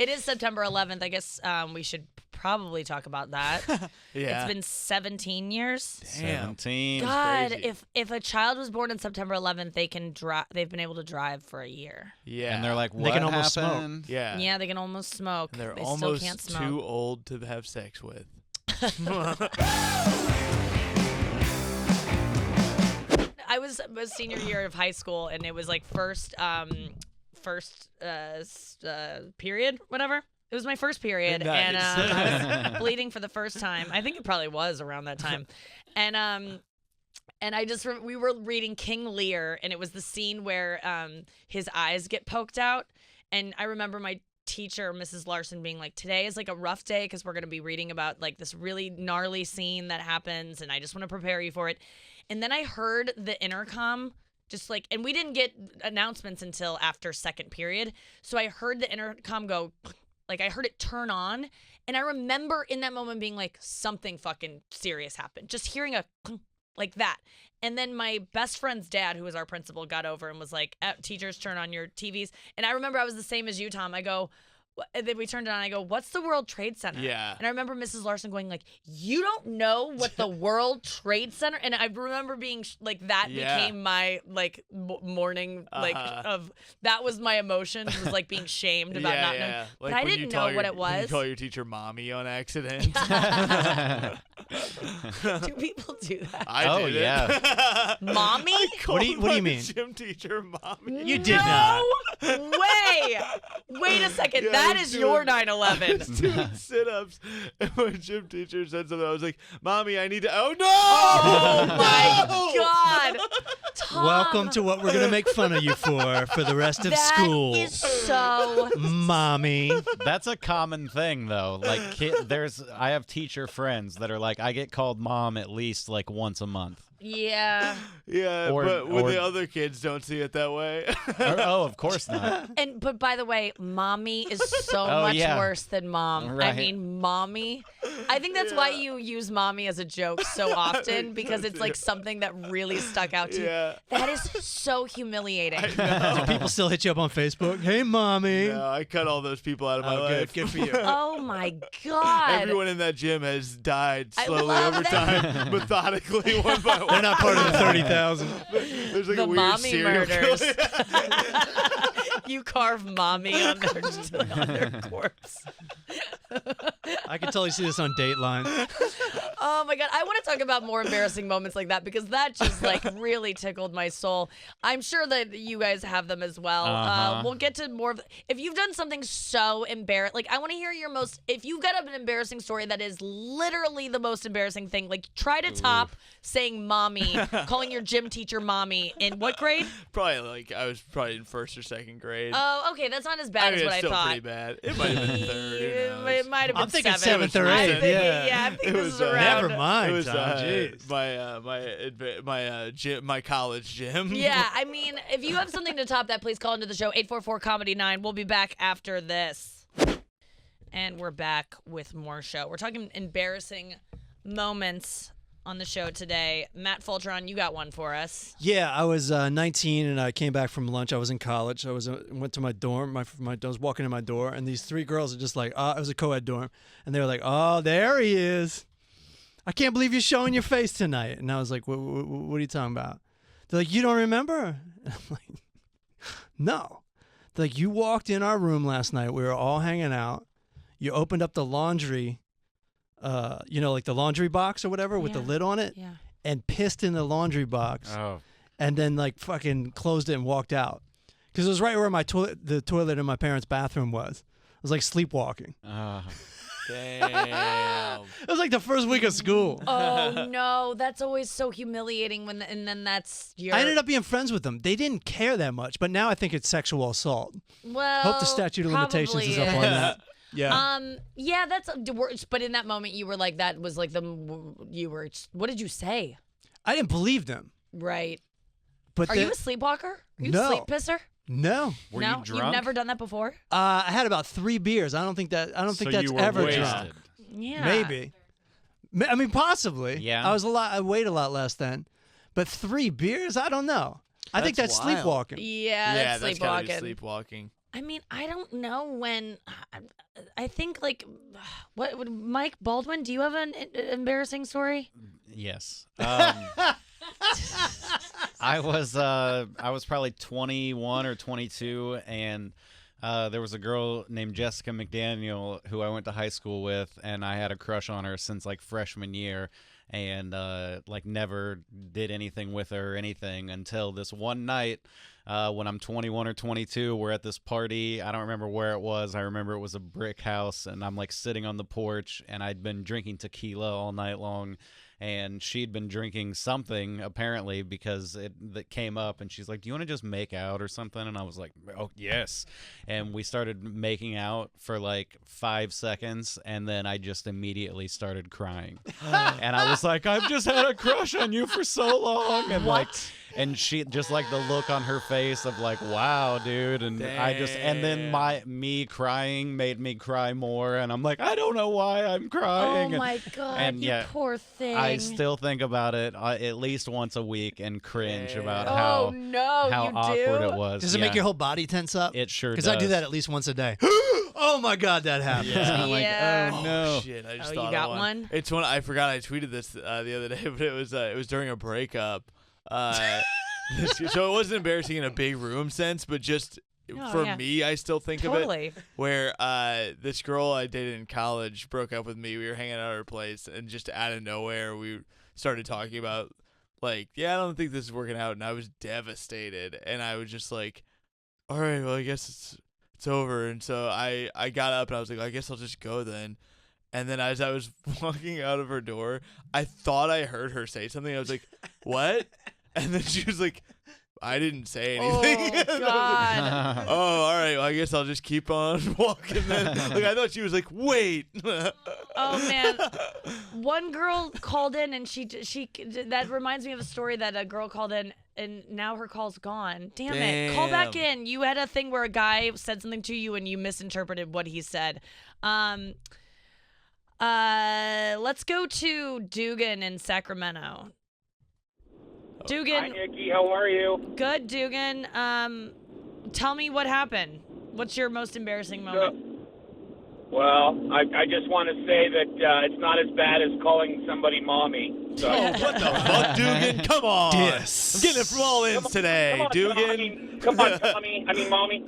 It is September 11th. I guess we should probably talk about that. Yeah. It's been 17 years. Damn. 17. God, crazy. if a child was born on September 11th, they can drive. They've been able to drive for a year. Yeah. And they're like, what They can almost smoke. happened? yeah. Yeah, they can almost smoke. And they're they almost still can't smoke. too old to have sex with. I was senior year of high school, and it was like first period, whatever. It was my first period, Nice. and I was bleeding for the first time. I think it probably was around that time, and we were reading King Lear, and it was the scene where his eyes get poked out, and I remember my teacher, Mrs. Larson, being like, today is like a rough day because we're going to be reading about like this really gnarly scene that happens, and I just want to prepare you for it. And then I heard the intercom just like, and we didn't get announcements until after second period, so I heard the intercom go, like I heard it turn on, and I remember in that moment being like, something fucking serious happened. Just hearing a like that. And then my best friend's dad, who was our principal, got over and was like, teachers, turn on your TVs. And I remember I was the same as you, Tom. I go, and then we turned it on. I go, what's the World Trade Center? Yeah. And I remember Mrs. Larson going like, you don't know what the World Trade Center? And I remember being like, that became my like morning, like of, that was my emotion, was like being shamed about not knowing. Like but I didn't know what it When you was. call your teacher mommy on accident. Do people do that? I did yeah. Mommy? What do you mean? Gym teacher mommy. You did not. No way. Wait a second. Yeah, that I is was your doing- 9/11. Doing sit-ups, and my gym teacher said something. I was like, "Mommy, I need to." Oh no! Oh my God. Tom, Welcome to what we're gonna make fun of you for the rest of school. That is so. Mommy. That's a common thing, though. Like, I have teacher friends that are like, I get called mom at least like once a month. Yeah. Yeah, Or- but when or- the other kids don't see it that way. Oh, of course not. But by the way, mommy is so Oh, much yeah. worse than mom. I Right. mean, mommy. I think that's why you use mommy as a joke so often, because it's like something that really stuck out to you. Yeah. That is so humiliating. Do people still hit you up on Facebook? Hey, mommy. No, I cut all those people out of my Oh, life. good for you. Oh my God. Everyone in that gym has died I slowly love over that. time, methodically, one by one. They're not part of the 30,000. There's like The a weird mommy serial murders. killer. You carve mommy on their corpse. I can totally see this on Dateline. Oh my God. I want to talk about more embarrassing moments like that, because that just like really tickled my soul. I'm sure that you guys have them as well. We'll get to more of, if you've done something so embarrassing, like I want to hear your most, if you've got an embarrassing story that is literally the most embarrassing thing, like try to top saying mommy, calling your gym teacher mommy in what grade? I was probably in first or second grade. Oh, okay. That's not as bad I as mean, what it's I still thought. pretty bad. It might have been third. Who knows? It might have been I'm thinking seventh. 7th or I'm 8th, thinking- yeah. I think It this was, is around. Never mind, It was Tom. Jeez. my gym, my college gym. Yeah, I mean, if you have something to top that, please call into the show, 844-COMEDY-9. We'll be back after this. And we're back with more show. We're talking embarrassing moments on the show today. Matt Fultron, you got one for us. Yeah, I was 19 and I came back from lunch. I was in college. I went to my dorm. I was walking in my door, and these 3 girls are just like, it was a co-ed dorm, and they were like, "Oh, there he is! I can't believe you're showing your face tonight." And I was like, "What are you talking about?" They're like, "You don't remember?" And I'm like, "No." They're like, "You walked in our room last night. We were all hanging out. You opened up the laundry." Like the laundry box or whatever with the Yeah. lid on it, Yeah. and pissed in the laundry box, Oh. and then like fucking closed it and walked out. Because it was right where the toilet in my parents' bathroom was. It was like sleepwalking. Damn. It was like the first week of school. Oh, no. That's always so humiliating and then that's your... I ended up being friends with them. They didn't care that much, but now I think it's sexual assault. Well, Hope the statute of limitations probably is up on that. Yeah. Yeah, that's... But in that moment, you were like, that was like what did you say? I didn't believe them. Right. But Are you a sleepwalker? Are you No. a sleep pisser? No. Were no? you drunk? You've never done that before? I had about 3 beers. I don't think that's you were ever wasted. drunk. Yeah. Maybe. I mean, possibly. Yeah. I weighed a lot less then. But 3 beers? I don't know. I think that's wild. sleepwalking. Yeah, Yeah, that's that's gotta be sleepwalking. sleepwalking. I mean, I don't know when. I think like, what would Mike Baldwin? Do you have an embarrassing story? Yes. I was probably 21 or 22, and there was a girl named Jessica McDaniel who I went to high school with, and I had a crush on her since like freshman year, and like never did anything with her or anything until this one night. When I'm 21 or 22, we're at this party. I don't remember where it was. I remember it was a brick house, and I'm like sitting on the porch, and I'd been drinking tequila all night long, and she'd been drinking something apparently because that came up, and she's like, "Do you want to just make out or something?" And I was like, "Oh yes," and we started making out for like 5 seconds, and then I just immediately started crying, and I was like, "I've just had a crush on you for so long," and like. And she just like the look on her face of like, wow, dude. And and then me crying made me cry more. And I'm like, I don't know why I'm crying. Oh my God, and you yeah, poor thing. I still think about it at least once a week and cringe about Oh no, how you awkward do? it was. Does it make your whole body tense up? It sure does. Because I do that at least once a day. Oh my God, that happens. Yeah. I'm like, Yeah. oh no. Shit, I just Oh, thought you of got one. one? It's one I forgot I tweeted this the other day, but it was during a breakup. So it wasn't embarrassing in a big room sense, but just for me, I still think of it. Where this girl I dated in college broke up with me. We were hanging out at her place, and just out of nowhere, we started talking about like, yeah, I don't think this is working out, and I was devastated, and I was just like, all right, well, I guess it's over. And so I got up and I was like, I guess I'll just go then. And then as I was walking out of her door, I thought I heard her say something. I was like, what? And then she was like, I didn't say anything. Oh, God. Oh, all right. Well, I guess I'll just keep on walking then. Like, I thought she was like, wait. Oh, man. One girl called in, and she that reminds me of a story that a girl called in, and now her call's gone. Damn it. Call back in. You had a thing where a guy said something to you, and you misinterpreted what he said. Let's go to Dugan in Sacramento. Dugan. Hi, Nikki. How are you? Good, Dugan. Tell me what happened. What's your most embarrassing moment? Well, I just want to say that it's not as bad as calling somebody mommy. So. Oh, what the fuck, Dugan? Come on. Yes. I'm getting it from all ends today, Dugan. Come on, mommy.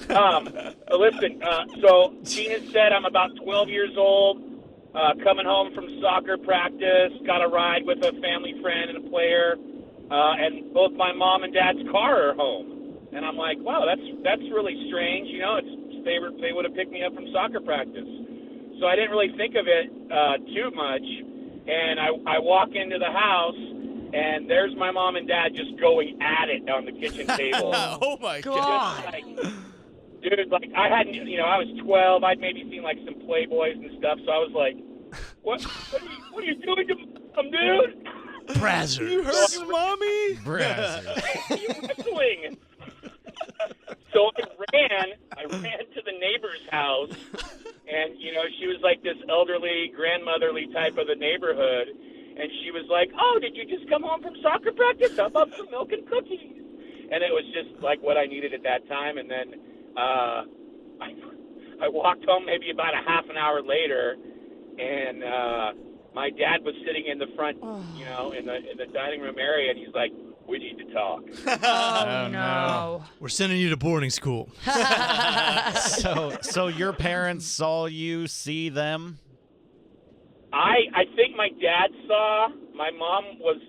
Listen, so Gina said I'm about 12 years old, coming home from soccer practice, got a ride with a family friend and a player. And both my mom and dad's car are home, and I'm like, wow, that's really strange. You know, they would have picked me up from soccer practice, so I didn't really think of it too much. And I walk into the house, and there's my mom and dad just going at it on the kitchen table. Oh my God. Like, dude, like I hadn't, I was 12. I'd maybe seen like some Playboys and stuff, so I was like, what are you doing to mom, dude? Brazzers. You heard your mommy? Brazzers. You're wrestling. So I ran to the neighbor's house, and she was like this elderly, grandmotherly type of the neighborhood, and she was like, "Oh, did you just come home from soccer practice? How about some milk and cookies?" And it was just like what I needed at that time. And then I walked home maybe about a half an hour later, and my dad was sitting in the front, in the dining room area, and he's like, "We need to talk." Oh, no. We're sending you to boarding school. So your parents saw you see them? I think my dad saw. My mom was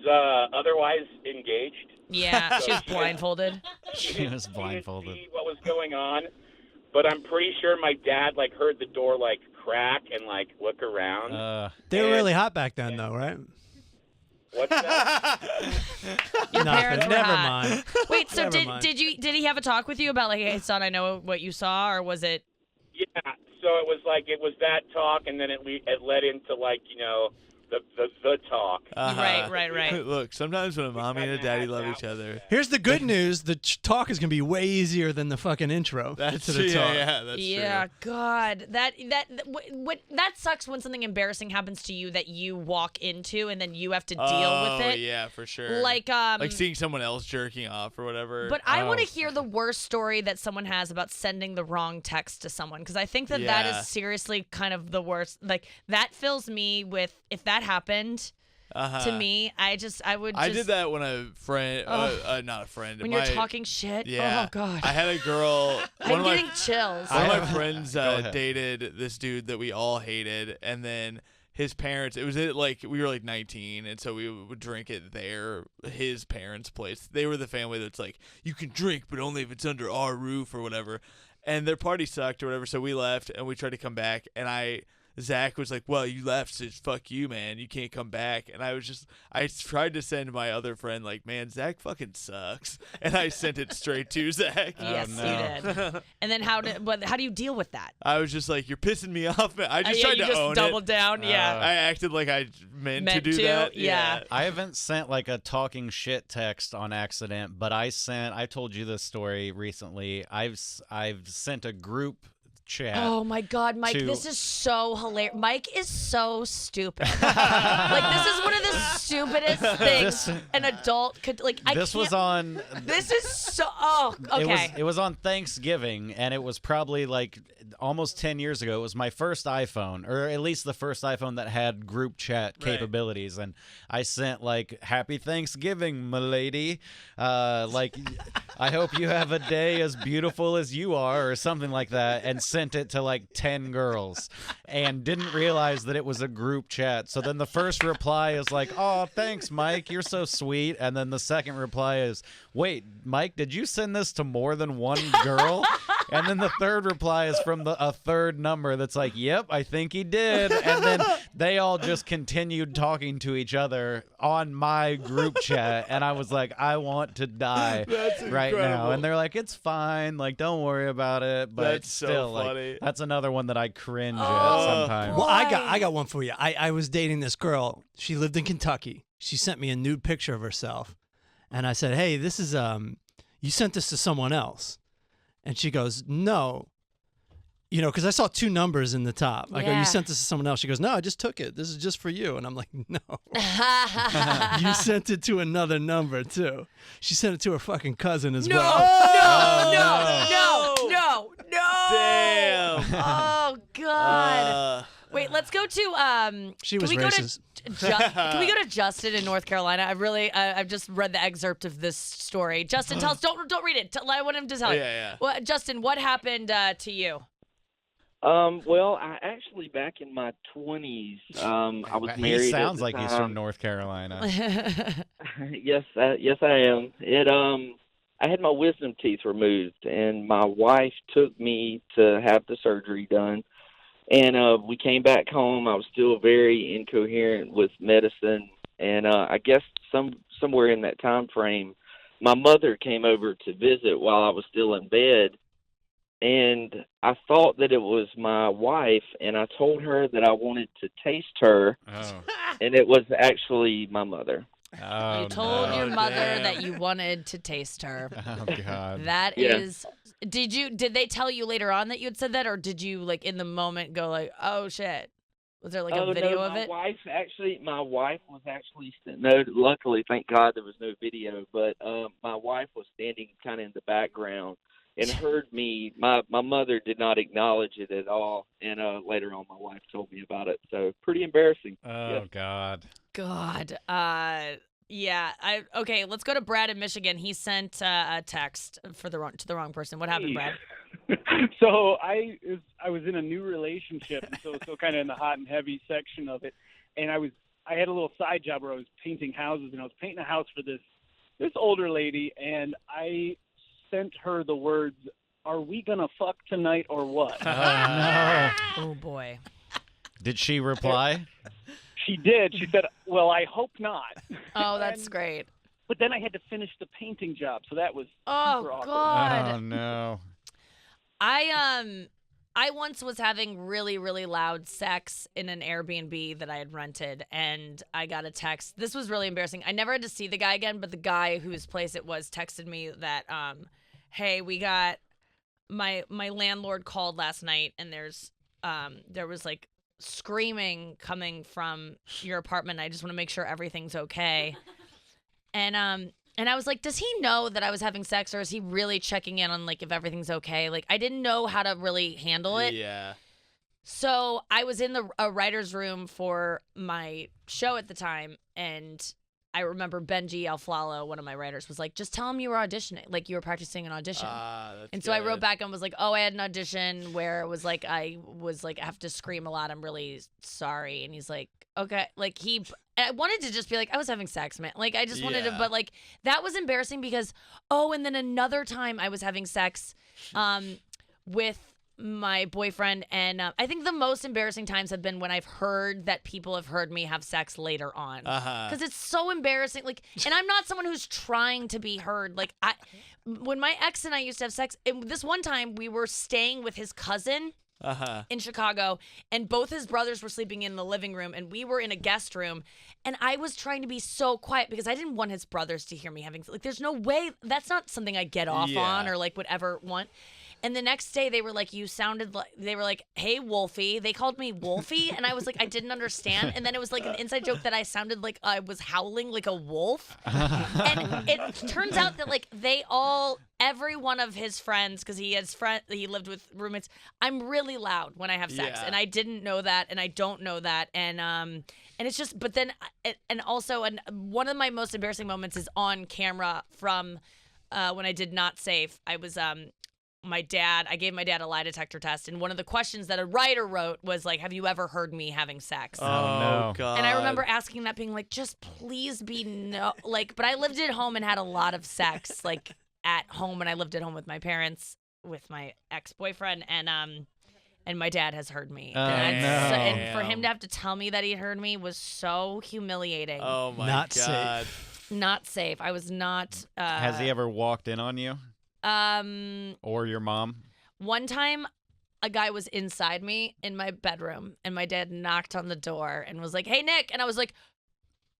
otherwise engaged. Yeah, she was blindfolded. She was blindfolded. Didn't see what was going on, but I'm pretty sure my dad heard the door crack and look around. They were really hot back then, though, right? What's that? Your parents were Never hot. mind. Wait, so Never mind. did he have a talk with you about hey son, I know what you saw, or was it? Yeah, so it was that talk, and then it led into the talk. Right. Look, sometimes when a mommy and a daddy love each other. Here's the good news: the talk is gonna be way easier than the fucking intro. That's to the talk. Yeah, that's true. God, that sucks when something embarrassing happens to you that you walk into and then you have to deal with it. Oh yeah, for sure. Like seeing someone else jerking off or whatever. But I want to hear the worst story that someone has about sending the wrong text to someone, because I think that is seriously kind of the worst. Like, that fills me with, if that happened to me, I did that when a friend, not a friend. When you're talking shit. Yeah. Oh God. I had a girl. I'm getting chills. One of my friends dated this dude that we all hated, and then his parents, we were like 19, and so we would drink at his parents' place. They were the family that's like, you can drink, but only if it's under our roof or whatever. And their party sucked or whatever, so we left, and we tried to come back, and Zach was like, well, you left, so fuck you, man. You can't come back. And I tried to send my other friend, like, man, Zach fucking sucks. And I sent it straight to Zach. Yes, you did. And then how do you deal with that? I was just like, you're pissing me off, man. I just tried to own it. You just doubled down, yeah. I acted like I meant to do that. Yeah. I haven't sent like a talking shit text on accident, but I told you this story recently. I've sent a group chat. Oh my God, Mike, this is so hilarious. Mike is so stupid. Like, this is one of the stupidest things an adult could, like, This is so, okay. It was on Thanksgiving, and it was probably like almost 10 years ago. It was my first iPhone, or at least the first iPhone that had group chat capabilities. And I sent like, happy Thanksgiving, m'lady. Like, I hope you have a day as beautiful as you are, or something like that. And sent it to like 10 girls and didn't realize that it was a group chat. So then the first reply is like, oh, thanks, Mike. You're so sweet. And then the second reply is, wait, Mike, did you send this to more than one girl? And then the third reply is from a third number that's like, yep, I think he did. And then they all just continued talking to each other on my group chat. And I was like, I want to die right now. And they're like, it's fine. Like, don't worry about it. But that's still, so funny. Like, that's another one that I cringe at sometimes. Well, I got one for you. I was dating this girl. She lived in Kentucky. She sent me a nude picture of herself. And I said, hey, this is, you sent this to someone else. And she goes, no. You know, because I saw two numbers in the top. I go, you sent this to someone else. She goes, no, I just took it. This is just for you. And I'm like, no. You sent it to another number, too. She sent it to her fucking cousin as well. No. Damn. Oh, God. Wait, let's go to she was racist. Can we go to Justin in North Carolina? I've just read the excerpt of this story. Justin, tell us. Don't read it. I want him to tell you. Yeah. Well, Justin, what happened to you? Well, I actually, back in my 20s, I was married. He sounds like time. He's from North Carolina. Yes, I am. I had my wisdom teeth removed, and my wife took me to have the surgery done. And we came back home. I was still very incoherent with medicine, and I guess somewhere in that time frame, my mother came over to visit while I was still in bed, and I thought that it was my wife, and I told her that I wanted to taste her, and it was actually my mother. Oh, you told your mother damn. that you wanted to taste her. Oh, God. That is. Did they tell you later on that you had said that, or did you, like, in the moment go like, oh shit? Was there like a video of it? My wife was actually no. Luckily, thank God there was no video. But my wife was standing kind of in the background and heard me. My mother did not acknowledge it at all. And later on, my wife told me about it. So pretty embarrassing. Oh, God. God. Yeah. Okay. Let's go to Brad in Michigan. He sent a text to the wrong person. What happened, Brad? So I was in a new relationship, so kind of in the hot and heavy section of it, and I had a little side job where I was painting houses, and I was painting a house for this older lady, and I sent her the words, "Are we gonna fuck tonight or what?" Oh, no. Oh boy. Did she reply? She did. She said, "Well, I hope not." Oh, that's great. But then I had to finish the painting job, so that was super awkward. God. Oh, no. I once was having really, really loud sex in an Airbnb that I had rented, and I got a text. This was really embarrassing. I never had to see the guy again, but the guy whose place it was texted me that, hey, we got my landlord called last night, and there was like screaming coming from your apartment. I just want to make sure everything's okay. And I was like, does he know that I was having sex, or is he really checking in on, like, if everything's okay? Like, I didn't know how to really handle it. Yeah. So I was in a writer's room for my show at the time, and I remember Benji Alflalo, one of my writers, was like, just tell him you were auditioning, like you were practicing an audition. That's so I wrote back and was like, oh, I had an audition where it was like, I have to scream a lot. I'm really sorry. And he's like, okay. Like I wanted to just be like, I was having sex, man. Like, I just wanted to, but like, that was embarrassing because, and then another time I was having sex with my boyfriend, and I think the most embarrassing times have been when I've heard that people have heard me have sex later on. Because it's so embarrassing. Like, and I'm not someone who's trying to be heard. Like, when my ex and I used to have sex, this one time we were staying with his cousin in Chicago, and both his brothers were sleeping in the living room, and we were in a guest room, and I was trying to be so quiet because I didn't want his brothers to hear me having, like, there's no way, that's not something I get off on or like would ever want. And the next day they were like, they were like, hey, Wolfie. They called me Wolfie. And I was like, I didn't understand. And then it was like an inside joke that I sounded like I was howling like a wolf. And it turns out that like every one of his friends, because he lived with roommates, I'm really loud when I have sex. And I didn't know that, and I don't know that. And it's just, but then, and also, one of my most embarrassing moments is on camera from when I did Not Safe. I was, I gave my dad a lie detector test, and one of the questions that a writer wrote was like, have you ever heard me having sex? Oh, no. God. And I remember asking that, being like, just please be no, like, but I lived at home and had a lot of sex, like, at home, and I lived at home with my parents, with my ex-boyfriend, and my dad has heard me. And for him to have to tell me that he heard me was so humiliating. Oh, my Not God. safe. Not safe. I was not. Has he ever walked in on you? Or your mom? One time, a guy was inside me in my bedroom, and my dad knocked on the door and was like, hey, Nick. And I was like,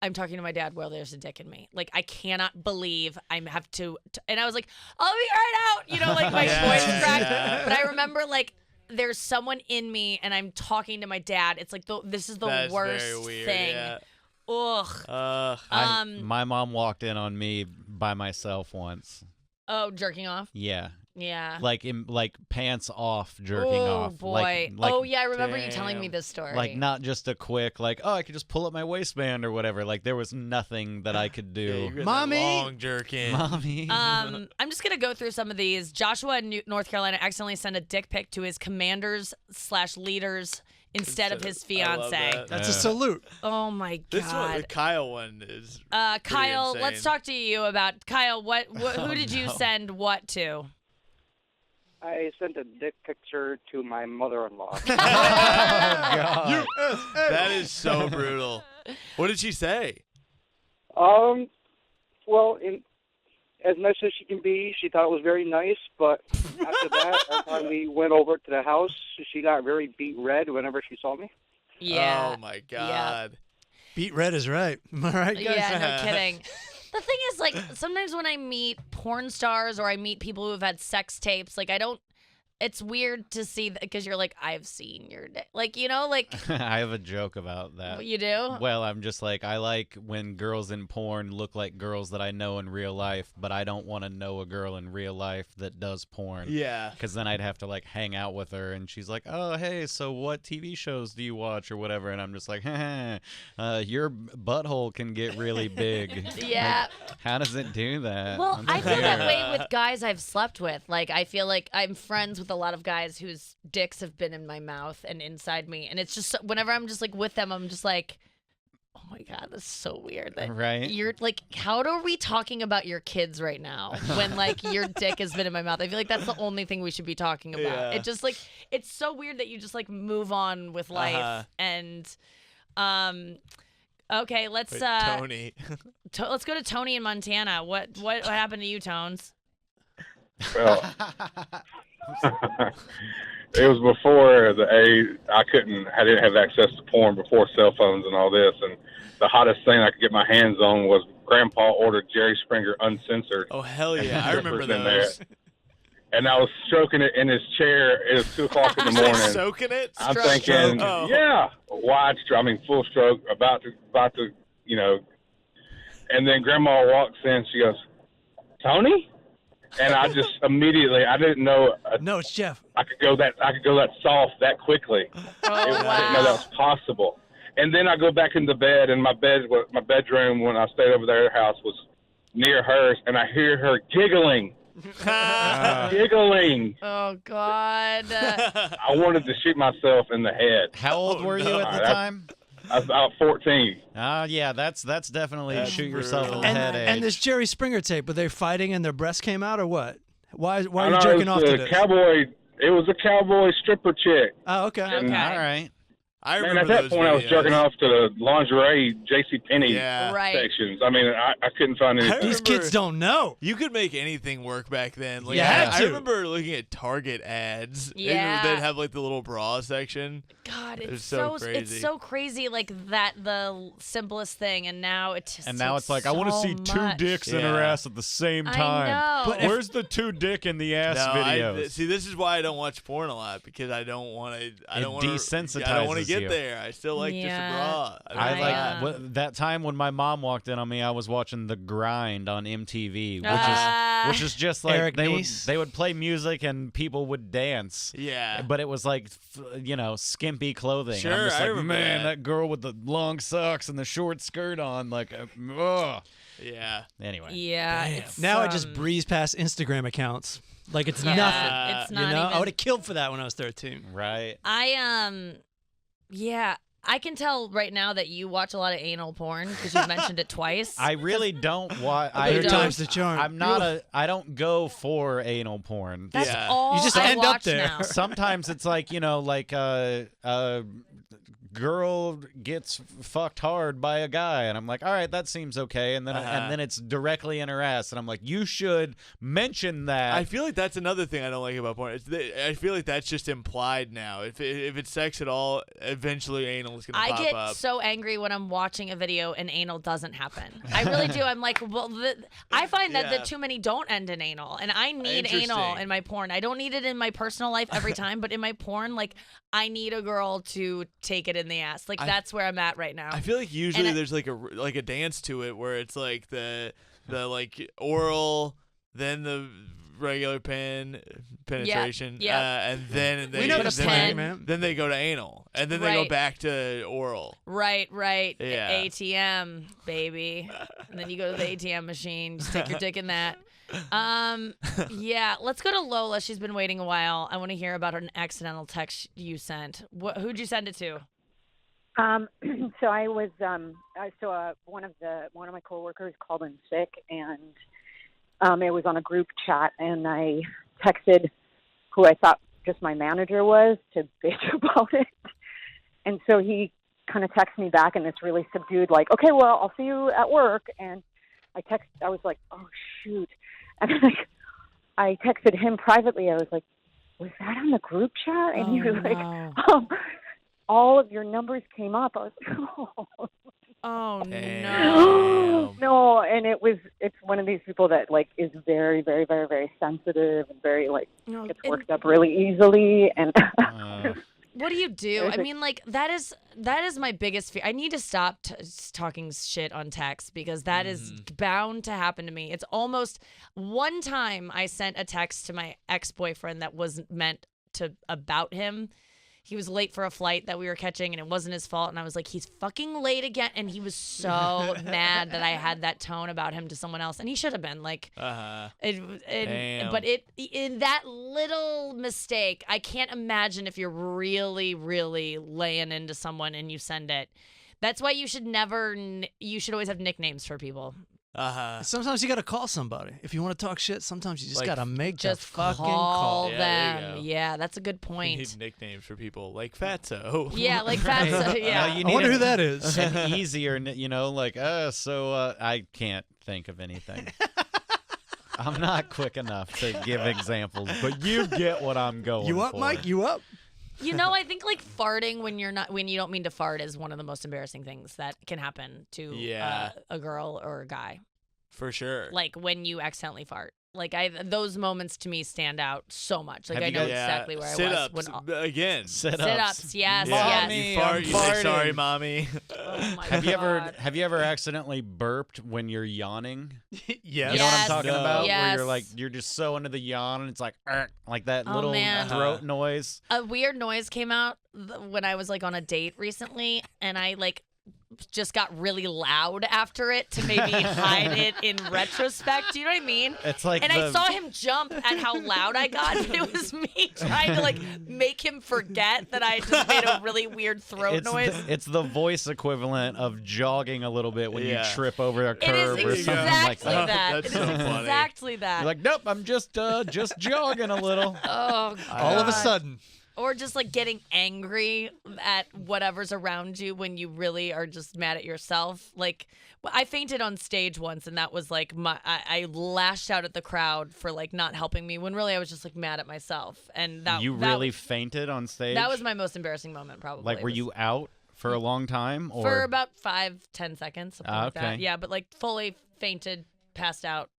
I'm talking to my dad while there's a dick in me. Like, I cannot believe I have to. And I was like, I'll be right out. You know, like, my voice cracked. But I remember, like, there's someone in me, and I'm talking to my dad. It's like, this is the worst thing. Yeah. Ugh. My mom walked in on me by myself once. Oh, jerking off? Yeah. Yeah. Like pants off, jerking off. Oh, boy. Like, yeah, I remember you telling me this story. Like, not just a quick, like, I could just pull up my waistband or whatever. Like, there was nothing that I could do. Yeah, Mommy! Long jerking. Mommy. I'm just going to go through some of these. Joshua in North Carolina accidentally sent a dick pic to his commanders/leaders instead of his fiance. That's a salute. Oh, my God. This one, the Kyle one is Kyle, insane. let's talk to you about, Kyle, who did you send what to? I sent a dick picture to my mother-in-law. Oh, God. That is so brutal. What did she say? Well, as nice as she can be, she thought it was very nice, but after that, every time we went over to the house, she got very beet red whenever she saw me. Yeah. Oh, my God. Yeah. Beat red is right. Am I right, guys? Yeah, no kidding. The thing is, like, sometimes when I meet porn stars or I meet people who have had sex tapes, like, it's weird to see that because you're like, I've seen your dick. Like, you know, like. I have a joke about that. You do? Well, I'm just like, I like when girls in porn look like girls that I know in real life, but I don't want to know a girl in real life that does porn. Yeah. Because then I'd have to, like, hang out with her, and she's like, oh, hey, so what TV shows do you watch or whatever? And I'm just like, your butthole can get really big. Yeah. Like, how does it do that? Well, I feel that way with guys I've slept with. Like, I feel like I'm friends with a lot of guys whose dicks have been in my mouth and inside me. And it's just, whenever I'm just, like, with them, I'm just like, oh, my God, that's so weird. That right? You're, like, how are we talking about your kids right now when, like, your dick has been in my mouth? I feel like that's the only thing we should be talking about. Yeah. It just, like, it's so weird that you just, like, move on with life. And, okay, let's, Tony. let's go to Tony in Montana. What happened to you, Tones? Well, It was before I didn't have access to porn before cell phones and all this, and the hottest thing I could get my hands on was Grandpa ordered Jerry Springer Uncensored. Oh, hell yeah. I remember in there. those. And I was stroking it in his chair. It was 2 o'clock in the morning. Soaking it? I'm thinking, yeah, full stroke, about to, you know. And then Grandma walks in. She goes, Tony? And I just immediately, I didn't know. No, it's Jeff. I could go that soft that quickly. I didn't know that was possible. And then I go back into bed, and my bedroom when I stayed over there at her house was near hers, and I hear her giggling. Giggling. Oh, God. I wanted to shoot myself in the head. How old were you at the time? I was about 14. Yeah, that's definitely shoot yourself in the head age. And this Jerry Springer tape, were they fighting and their breasts came out or what? Why are you No, jerking off to this? It was a cowboy stripper chick. Oh, okay. Okay. All right. I Man, remember at that those point, I was videos. jerking off to the lingerie JCPenney Right. sections. I mean, I couldn't find anything. These kids don't know. You could make anything work back then. Like, You had I to. remember looking at Target ads. Yeah. They'd have like the little bra section. God, It was it's so it's crazy. so crazy, like that, the simplest thing, and now it just And now takes it's like, I want to so see 2 much. dicks in her Yeah. ass at the same I time. know. But if- Where's the 2 dick in the ass No, videos? see, this is why I don't watch porn a lot, because I don't want to. I It don't want to. I don't want to desensitizes get you. there. I still like just a Yeah. bra. I like Yeah. that time when my mom walked in on me. I was watching The Grind on MTV, which is just like Eric they Nies. would play music and people would dance. Yeah. But it was like skimpy clothing. Sure, and I'm just I like, remember man, that. girl with the long socks and the short skirt on, like, ugh. Yeah. Anyway. Yeah. It's, Now I just breeze past Instagram accounts like it's yeah, nothing. It's You not know, I even. would have killed for that when I was 13. Right. Yeah, I can tell right now that you watch a lot of anal porn because you've mentioned it twice. I really don't watch. There Third time's the charm. I'm not I don't go for anal porn. That's Yeah. all You just I end up watch there. now. Sometimes it's like, girl gets fucked hard by a guy, and I'm like, all right, that seems okay, and then it's directly in her ass, and I'm like, you should mention that. I feel like that's another thing I don't like about porn. I feel like that's just implied now. If it's sex at all, eventually anal is gonna pop I get up. so angry when I'm watching a video and anal doesn't happen. I really do. I'm like, well, I find that Yeah. too many don't end in anal, and I need anal Interesting. in my porn. I don't need it in my personal life every time, but in my porn, like, I need a girl to take it in the ass. Like, that's where I'm at right now. I feel like usually And there's like a dance to it where it's like the like oral, then the regular penetration, yeah. and then they We know the then, pen. man. then they go to anal, and then they go Right. back to oral. Right. Yeah. ATM, baby. And then you go to the ATM machine, stick your dick in that. Yeah, let's go to Lola. She's been waiting a while. I want to hear about an accidental text you sent. Who'd you send it to? So I was one of my coworkers called in sick, and it was on a group chat, and I texted who I thought just my manager was to bitch about it. And so he kind of texted me back in this really subdued, like, okay, well, I'll see you at work. And I was like, oh shoot. And then I texted him privately. I was like, was that on the group chat? And he was like, all of your numbers came up. I was like, Oh Damn. no. And it's one of these people that like is very, very, very, very sensitive and very like gets worked up really easily. And What do you do? There's I mean, like, that is my biggest fear. I need to stop talking shit on text because that is bound to happen to me. It's almost one time I sent a text to my ex-boyfriend that wasn't meant to about him. He was late for a flight that we were catching, and it wasn't his fault. And I was like, he's fucking late again. And he was so mad that I had that tone about him to someone else. And he should have been like, Damn. but in that little mistake, I can't imagine if you're really, really laying into someone and you send it. That's why you should always have nicknames for people. Sometimes you got to call somebody. If you want to talk shit, sometimes you just Like, got to make Just that fucking call call. Yeah, there you them. go. Yeah, that's a good You point. need nicknames for people like Fatso. Yeah, like Fatso. Yeah. you I need wonder who that is. an easier, like, I can't think of anything. I'm not quick enough to give examples, but you get what I'm going You up, for. Mike? You up? You know, I think like farting when you don't mean to fart is one of the most embarrassing things that can happen to a girl or a guy. For sure. Like when you accidentally fart. Like those moments to me stand out so much. Like I know exactly where I was. Sit-ups again. Sit-ups. Yes. Mommy, You fart, I'm you say sorry, mommy. Oh my Have God. you ever accidentally burped when you're yawning? Yes. You know what I'm talking about? Yes. Where you're just so into the yawn and it's like that little man. throat noise. A weird noise came out when I was like on a date recently, and I like just got really loud after it to maybe hide it in retrospect. Do you know what I mean? It's like I saw him jump at how loud I got, but it was me trying to like make him forget that I just made a really weird throat noise. It's the voice equivalent of jogging a little bit when you trip over a It curb is or something like exactly that. that. That's It so is funny. exactly that. You're like, nope, I'm just jogging a little. Oh, All of a God. sudden. Or just like getting angry at whatever's around you when you really are just mad at yourself. Like I fainted on stage once, and that was like I lashed out at the crowd for like not helping me when really I was just like mad at myself. And that You really fainted on stage? That was my most embarrassing moment, probably. Like, were you out for a long time? Or? For about 5-10 seconds, something like that. Okay. Yeah, but like fully fainted, passed out,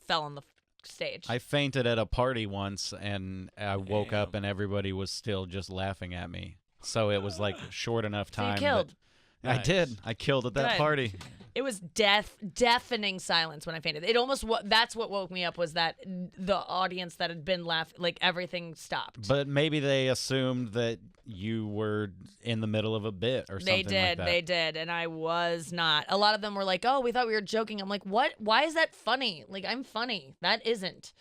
fell on the stage. I fainted at a party once, and I woke up, and everybody was still just laughing at me. So it was like short enough So you time. killed. I did. I killed at that Good. party. It was deafening silence when I fainted. It almost that's what woke me up, was that the audience that had been laughing, like everything stopped. But maybe they assumed that you were in the middle of a bit or something like that. They did, and I was not. A lot of them were like, "Oh, we thought we were joking." I'm like, "What? Why is that funny? Like, I'm funny. That isn't."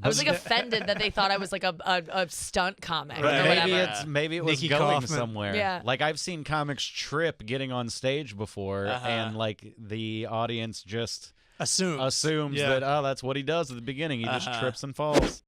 I was like offended that they thought I was like a stunt comic or whatever. Maybe it was Nikki going Kaufman. somewhere. Yeah. Like I've seen comics trip getting on stage before, and like the audience just Assumes that that's what he does at the beginning. He just trips and falls.